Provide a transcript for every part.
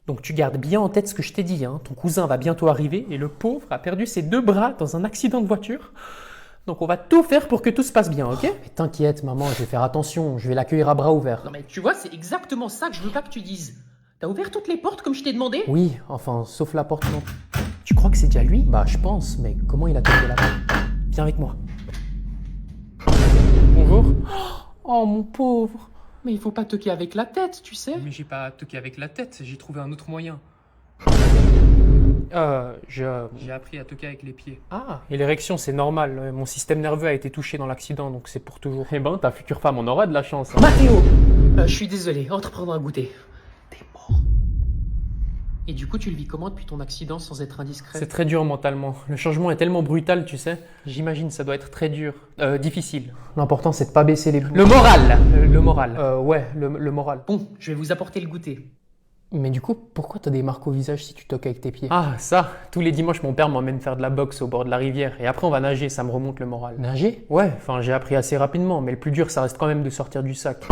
Donc tu gardes bien en tête ce que je t'ai dit, hein. Ton cousin va bientôt arriver et le pauvre a perdu ses 2 bras dans un accident de voiture. Donc on va tout faire pour que tout se passe bien, ok? Mais t'inquiète, maman, je vais faire attention, je vais l'accueillir à bras ouverts. Non mais tu vois, c'est exactement ça que je veux pas que tu dises. T'as ouvert toutes les portes comme je t'ai demandé? Oui, enfin, sauf la porte non. Tu crois que c'est déjà lui? Bah, je pense, mais comment il a tombé là-bas? Viens avec moi. Bonjour. Oh mon pauvre. Mais il faut pas toquer avec la tête, tu sais. Mais j'ai pas toqué avec la tête, j'ai trouvé un autre moyen. J'ai appris à toquer avec les pieds. Ah, et l'érection c'est normal, mon système nerveux a été touché dans l'accident, donc c'est pour toujours. Eh ben, ta future femme en aura de la chance. Hein. Mathéo, je suis désolé, entre prendre un goûter. T'es mort. Et du coup, tu le vis comment depuis ton accident sans être indiscret? C'est très dur mentalement, le changement est tellement brutal, tu sais. J'imagine ça doit être très dur, difficile. L'important, c'est de pas baisser les bouts. Le moral, le moral. Le moral. Bon, je vais vous apporter le goûter. Mais du coup, pourquoi t'as des marques au visage si tu toques avec tes pieds? Ah, ça, tous les dimanches, mon père m'emmène faire de la boxe au bord de la rivière. Et après, on va nager, ça me remonte le moral. Nager? Ouais, enfin, j'ai appris assez rapidement, mais le plus dur, ça reste quand même de sortir du sac.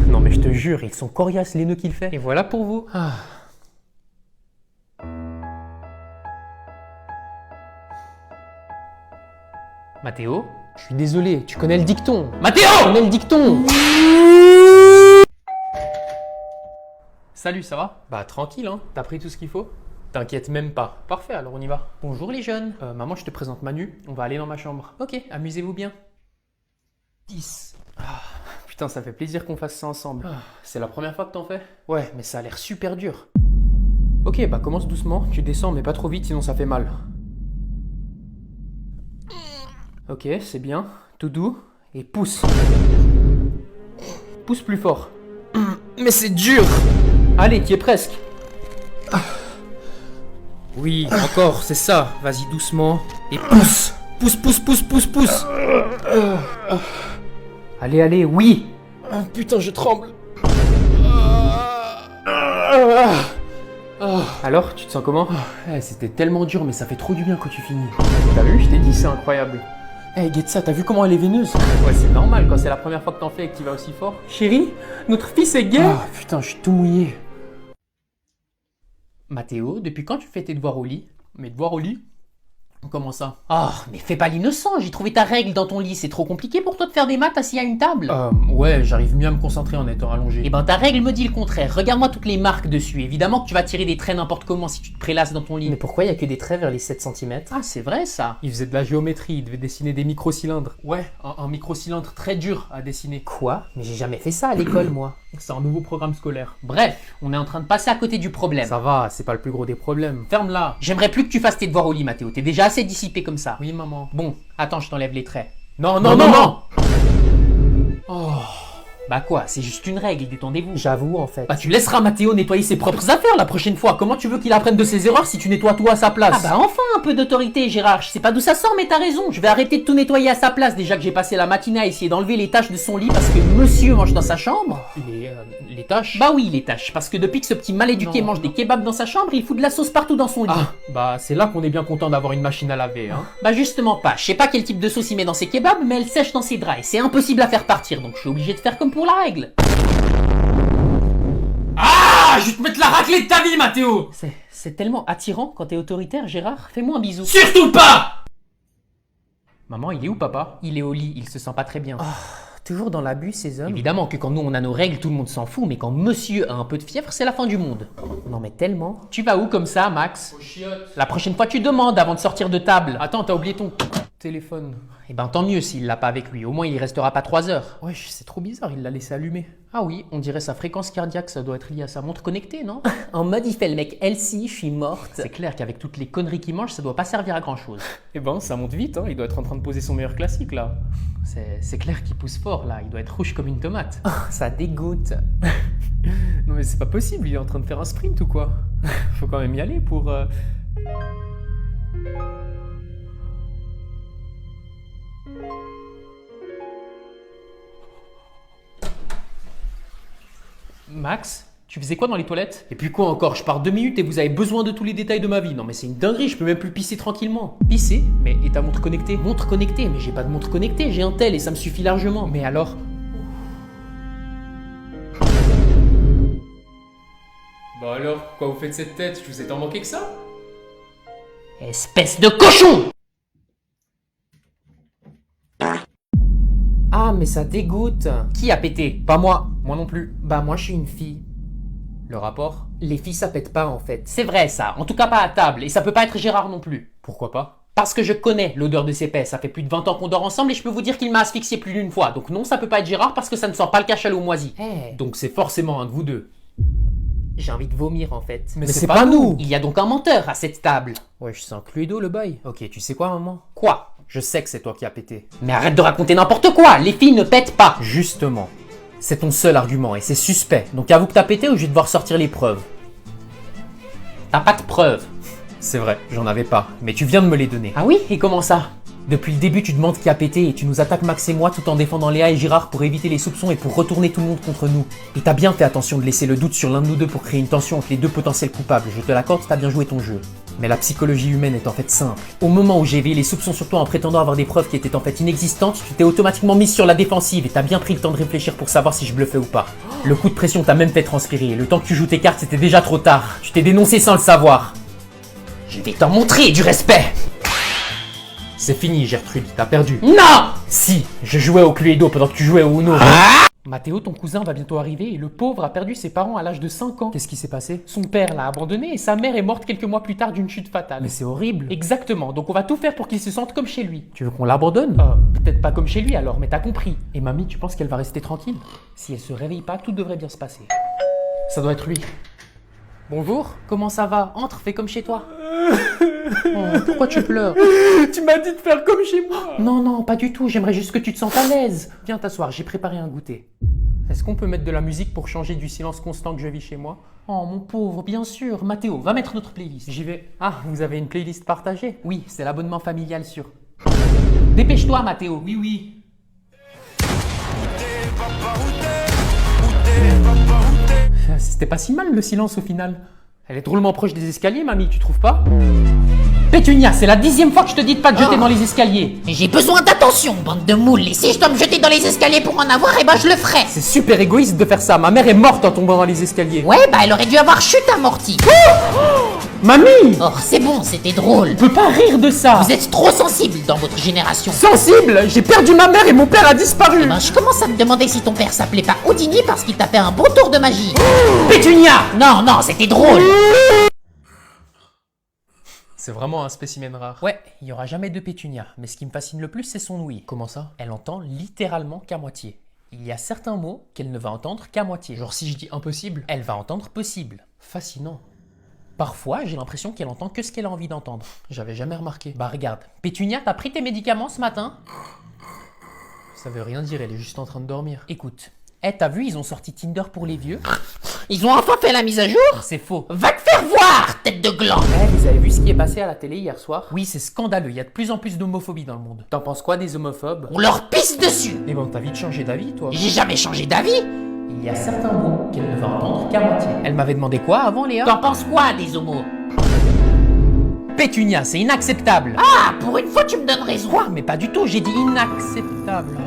Non, mais je te jure, ils sont coriaces les nœuds qu'il fait. Et voilà pour vous. Ah. Mathéo? Je suis désolé, tu connais le dicton. Mathéo! Tu connais le dicton. Salut, ça va? Bah, tranquille, hein. T'as pris tout ce qu'il faut? T'inquiète même pas. Parfait, alors on y va. Bonjour les jeunes. Maman, je te présente Manu. On va aller dans ma chambre. Ok, amusez-vous bien. 10. Ah, putain, ça fait plaisir qu'on fasse ça ensemble. C'est la première fois que t'en fais? Ouais, mais ça a l'air super dur. Ok, bah commence doucement. Tu descends, mais pas trop vite, sinon ça fait mal. Ok, c'est bien. Tout doux. Et pousse. Pousse plus fort. Mais c'est dur! Allez, t'y es presque. Oui, encore, c'est ça. Vas-y doucement. Et pousse. Pousse, pousse, pousse, pousse, pousse. Allez, allez, oui. Putain, je tremble. Alors, tu te sens comment? C'était tellement dur, mais ça fait trop du bien quand tu finis. T'as vu, je t'ai dit, c'est incroyable. Hey, get ça, t'as vu comment elle est veineuse? Ouais, c'est normal quand c'est la première fois que t'en fais et que tu vas aussi fort. Chérie, notre fils est gay. Ah, putain, je suis tout mouillé. Mathéo, depuis quand tu fais tes devoirs au lit? Mes devoirs au lit? Comment ça? Oh, mais fais pas l'innocent, j'ai trouvé ta règle dans ton lit, c'est trop compliqué pour toi de faire des maths assis à une table. Ouais, j'arrive mieux à me concentrer en étant allongé. Eh ben ta règle me dit le contraire, regarde-moi toutes les marques dessus, évidemment que tu vas tirer des traits n'importe comment si tu te prélasses dans ton lit. Mais pourquoi il y a que des traits vers les 7 cm? Ah, c'est vrai ça. Il faisait de la géométrie, il devait dessiner des microcylindres. Ouais, un microcylindre très dur à dessiner. Quoi? Mais j'ai jamais fait ça à l'école, moi. C'est un nouveau programme scolaire. Bref, on est en train de passer à côté du problème. Ça va, c'est pas le plus gros des problèmes. Ferme-la. J'aimerais plus que tu fasses tes devoirs au lit, Mathéo, t'es déjà assez dissipé comme ça. Oui, maman. Bon, attends, je t'enlève les traits. Non, non, non, non. Oh. Bah quoi, c'est juste une règle, détendez-vous. J'avoue, en fait. Bah tu laisseras Mathéo nettoyer ses propres affaires la prochaine fois. Comment tu veux qu'il apprenne de ses erreurs si tu nettoies tout à sa place? Ah bah enfin un peu d'autorité, Gérard. Je sais pas d'où ça sort, mais t'as raison. Je vais arrêter de tout nettoyer à sa place. Déjà que j'ai passé la matinée à essayer d'enlever les taches de son lit parce que monsieur mange dans sa chambre. Les tâches? Bah oui, les taches. Parce que depuis que ce petit mal éduqué Non, mange des kebabs dans sa chambre, il fout de la sauce partout dans son lit. Ah, bah c'est là qu'on est bien content d'avoir une machine à laver, hein. Bah justement pas. Je sais pas quel type de sauce il met dans ses kebabs, mais elle sèche dans ses draps. Et c'est impossible à faire partir, donc je suis obligé de faire comme pour la règle. Ah, je vais te mettre la raclée de ta vie, Mathéo. C'est tellement attirant quand t'es autoritaire, Gérard. Fais-moi un bisou. Surtout pas. Maman, il est où, papa? Il est au lit, il se sent pas très bien. Toujours dans l'abus, ces hommes. Évidemment que quand nous on a nos règles, tout le monde s'en fout, mais quand monsieur a un peu de fièvre, c'est la fin du monde. Non, mais tellement. Tu vas où comme ça, Max? La prochaine fois, tu demandes avant de sortir de table. Attends, t'as oublié ton téléphone. Eh ben tant mieux s'il l'a pas avec lui, au moins il y restera pas 3 heures. Wesh, c'est trop bizarre, il l'a laissé allumer. Ah oui, on dirait sa fréquence cardiaque, ça doit être lié à sa montre connectée, non? En mode, il fait le mec Elsie, je suis morte. C'est clair qu'avec toutes les conneries qu'il mange, ça doit pas servir à grand chose. Eh ben, ça monte vite, hein. Il doit être en train de poser son meilleur classique, là. C'est clair qu'il pousse fort, là. Il doit être rouge comme une tomate. Ça dégoûte. Non, mais c'est pas possible, il est en train de faire un sprint ou quoi? Faut quand même y aller pour... Max, tu faisais quoi dans les toilettes? Et puis quoi encore? Je pars 2 minutes et vous avez besoin de tous les détails de ma vie. Non mais c'est une dinguerie, je peux même plus pisser tranquillement. Pisser? Mais et ta montre connectée? Montre connectée? Mais j'ai pas de montre connectée, j'ai un tel et ça me suffit largement. Mais alors? Bah alors, pourquoi vous faites cette tête? Je vous ai tant manqué que ça? Espèce de cochon! Ah, mais ça dégoûte. Qui a pété? Pas moi, moi non plus. Bah, moi, je suis une fille. Le rapport? Les filles, ça pète pas, en fait. C'est vrai ça, en tout cas pas à table, et ça peut pas être Gérard non plus. Pourquoi pas? Parce que je connais l'odeur de ses pets, ça fait plus de 20 ans qu'on dort ensemble et je peux vous dire qu'il m'a asphyxié plus d'une fois. Donc non, ça peut pas être Gérard parce que ça ne sent pas le cachalot moisi. Eh, Donc c'est forcément un de vous deux. j'ai envie de vomir, en fait. Mais c'est pas nous. Il y a donc un menteur à cette table. Ouais, je sens Cluedo, le bail. Ok, tu sais quoi, maman? Quoi? Je sais que c'est toi qui as pété. Mais arrête de raconter n'importe quoi, les filles ne pètent pas. Justement. C'est ton seul argument et c'est suspect. Donc avoue que t'as pété ou je vais devoir sortir les preuves. T'as pas de preuves. C'est vrai, j'en avais pas. Mais tu viens de me les donner. Ah oui? Et comment ça? Depuis le début, tu demandes qui a pété et tu nous attaques Max et moi tout en défendant Léa et Girard pour éviter les soupçons et pour retourner tout le monde contre nous. Et t'as bien fait attention de laisser le doute sur l'un de nous deux pour créer une tension entre les deux potentiels coupables. Je te l'accorde, t'as bien joué ton jeu. Mais la psychologie humaine est en fait simple. Au moment où j'ai éveillé les soupçons sur toi en prétendant avoir des preuves qui étaient en fait inexistantes, tu t'es automatiquement mise sur la défensive et t'as bien pris le temps de réfléchir pour savoir si je bluffais ou pas. Le coup de pression t'a même fait transpirer et le temps que tu joues tes cartes, c'était déjà trop tard. Tu t'es dénoncé sans le savoir. Je vais t'en montrer du respect. C'est fini, Gertrude, t'as perdu. Non! Si, je jouais au Cluedo pendant que tu jouais au Uno. Mathéo, ton cousin va bientôt arriver et le pauvre a perdu ses parents à l'âge de 5 ans. Qu'est-ce qui s'est passé? Son père l'a abandonné et sa mère est morte quelques mois plus tard d'une chute fatale. Mais c'est horrible. Exactement, donc on va tout faire pour qu'il se sente comme chez lui. Tu veux qu'on l'abandonne? Peut-être pas comme chez lui alors, mais t'as compris. Et mamie, tu penses qu'elle va rester tranquille? Si elle se réveille pas, tout devrait bien se passer. Ça doit être lui. Bonjour, comment ça va? Entre, fais comme chez toi. Oh, pourquoi tu pleures? Tu m'as dit de faire comme chez moi. Non, non, pas du tout, j'aimerais juste que tu te sentes à l'aise. Viens t'asseoir, j'ai préparé un goûter. Est-ce qu'on peut mettre de la musique pour changer du silence constant que je vis chez moi? Oh mon pauvre, bien sûr. Mathéo, va mettre notre playlist. J'y vais. Ah, vous avez une playlist partagée? Oui, c'est l'abonnement familial sur... Dépêche-toi Mathéo. Oui, oui. C'était pas si mal le silence au final. Elle est drôlement proche des escaliers, mamie, tu trouves pas? Pétunia, c'est la 10e fois que je te dis de pas te jeter dans les escaliers. Mais j'ai besoin d'attention, bande de moules. Et si je dois me jeter dans les escaliers pour en avoir, eh ben je le ferai. C'est super égoïste de faire ça. Ma mère est morte en tombant dans les escaliers. Ouais, bah elle aurait dû avoir chute amortie. Mamie! Oh, c'est bon, c'était drôle. On peut pas rire de ça. Vous êtes trop sensible dans votre génération. Sensible! J'ai perdu ma mère et mon père a disparu! Eh ben, je commence à me demander si ton père s'appelait pas Houdini parce qu'il t'a fait un beau tour de magie. Pétunia! Non, non, c'était drôle. C'est vraiment un spécimen rare. Ouais, il y aura jamais de Pétunia, mais ce qui me fascine le plus, c'est son ouïe. Comment ça? Elle entend littéralement qu'à moitié. Il y a certains mots qu'elle ne va entendre qu'à moitié. Genre si je dis impossible? Elle va entendre possible. Fascinant. Parfois, j'ai l'impression qu'elle entend que ce qu'elle a envie d'entendre. J'avais jamais remarqué. Bah regarde, Pétunia, t'as pris tes médicaments ce matin? Ça veut rien dire, elle est juste en train de dormir. Écoute, t'as vu, ils ont sorti Tinder pour les vieux? Ils ont enfin fait la mise à jour? C'est faux. Va te faire voir, tête de gland. Vous avez vu ce qui est passé à la télé hier soir? Oui, c'est scandaleux, il y a de plus en plus d'homophobie dans le monde. T'en penses quoi des homophobes? On leur pisse dessus. Mais bon, t'as vite changé d'avis, toi. J'ai jamais changé d'avis. Il y a certains mots qu'elle ne va entendre qu'à moitié. Elle m'avait demandé quoi avant, Léa? T'en penses quoi des homos? Pétunia, c'est inacceptable. Ah, pour une fois tu me donnes raison. Quoi? Mais pas du tout, j'ai dit inacceptable.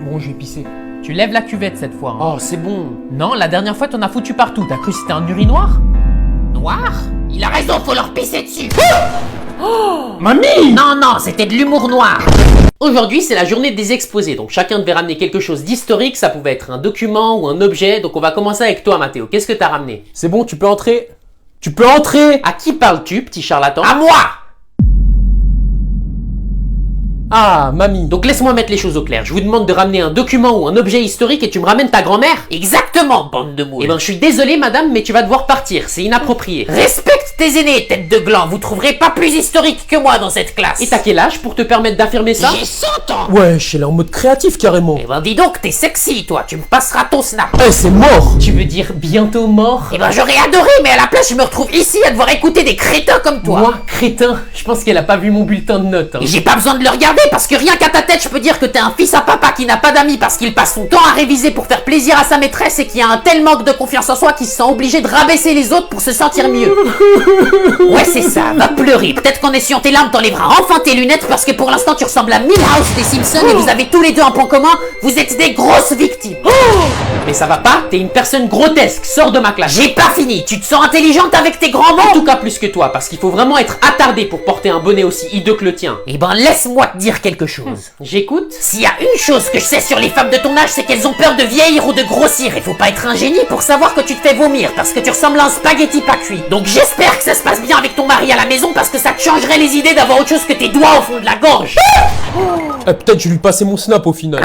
Bon, je vais pisser. Tu lèves la cuvette cette fois. Hein. Oh, c'est bon. Non, la dernière fois t'en as foutu partout. T'as cru que c'était un urinoir? Noir? Il a raison, faut leur pisser dessus. Mamie! Non, non, c'était de l'humour noir. Aujourd'hui, c'est la journée des exposés, donc chacun devait ramener quelque chose d'historique, ça pouvait être un document ou un objet, donc on va commencer avec toi, Mathéo. Qu'est-ce que t'as ramené? C'est bon, tu peux entrer. Tu peux entrer! À qui parles-tu, petit charlatan? À moi! Ah, mamie. Donc laisse-moi mettre les choses au clair. Je vous demande de ramener un document ou un objet historique et tu me ramènes ta grand-mère? Exactement, bande de moules. Eh ben, je suis désolé, madame, mais tu vas devoir partir. C'est inapproprié. Respecte tes aînés, tête de gland. Vous trouverez pas plus historique que moi dans cette classe. Et t'as quel âge pour te permettre d'affirmer ça? J'ai 100 ans. Ouais, je suis là en mode créatif carrément. Eh ben, dis donc, t'es sexy, toi. Tu me passeras ton snap. Eh, c'est mort! Tu veux dire bientôt mort? Eh ben, j'aurais adoré, mais à la place, je me retrouve ici à devoir écouter des crétins comme toi. Moi, crétin, je pense qu'elle a pas vu mon bulletin de notes. Hein. Et j'ai pas besoin de le regarder parce que rien qu'à ta tête, je peux dire que t'es un fils à papa qui n'a pas d'amis parce qu'il passe son temps à réviser pour faire plaisir à sa maîtresse et qui a un tel manque de confiance en soi qu'il se sent obligé de rabaisser les autres pour se sentir mieux. Ouais, c'est ça, va pleurer. Peut-être qu'en essuyant tes larmes, t'enlèveras enfin tes lunettes parce que pour l'instant, tu ressembles à Milhouse des Simpsons et vous avez tous les deux un point commun, vous êtes des grosses victimes. Mais ça va pas? T'es une personne grotesque, sors de ma classe. J'ai pas fini, tu te sens intelligente avec tes grands mots? En tout cas plus que toi, parce qu'il faut vraiment être attardé pour porter un bonnet aussi hideux que le tien. Eh ben laisse-moi te dire quelque chose. J'écoute. S'il y a une chose que je sais sur les femmes de ton âge, c'est qu'elles ont peur de vieillir ou de grossir. Et faut pas être un génie pour savoir que tu te fais vomir, parce que tu ressembles à un spaghetti pas cuit. Donc j'espère que ça se passe bien avec ton mari à la maison, parce que ça te changerait les idées d'avoir autre chose que tes doigts au fond de la gorge. Peut-être je lui passais mon snap au final.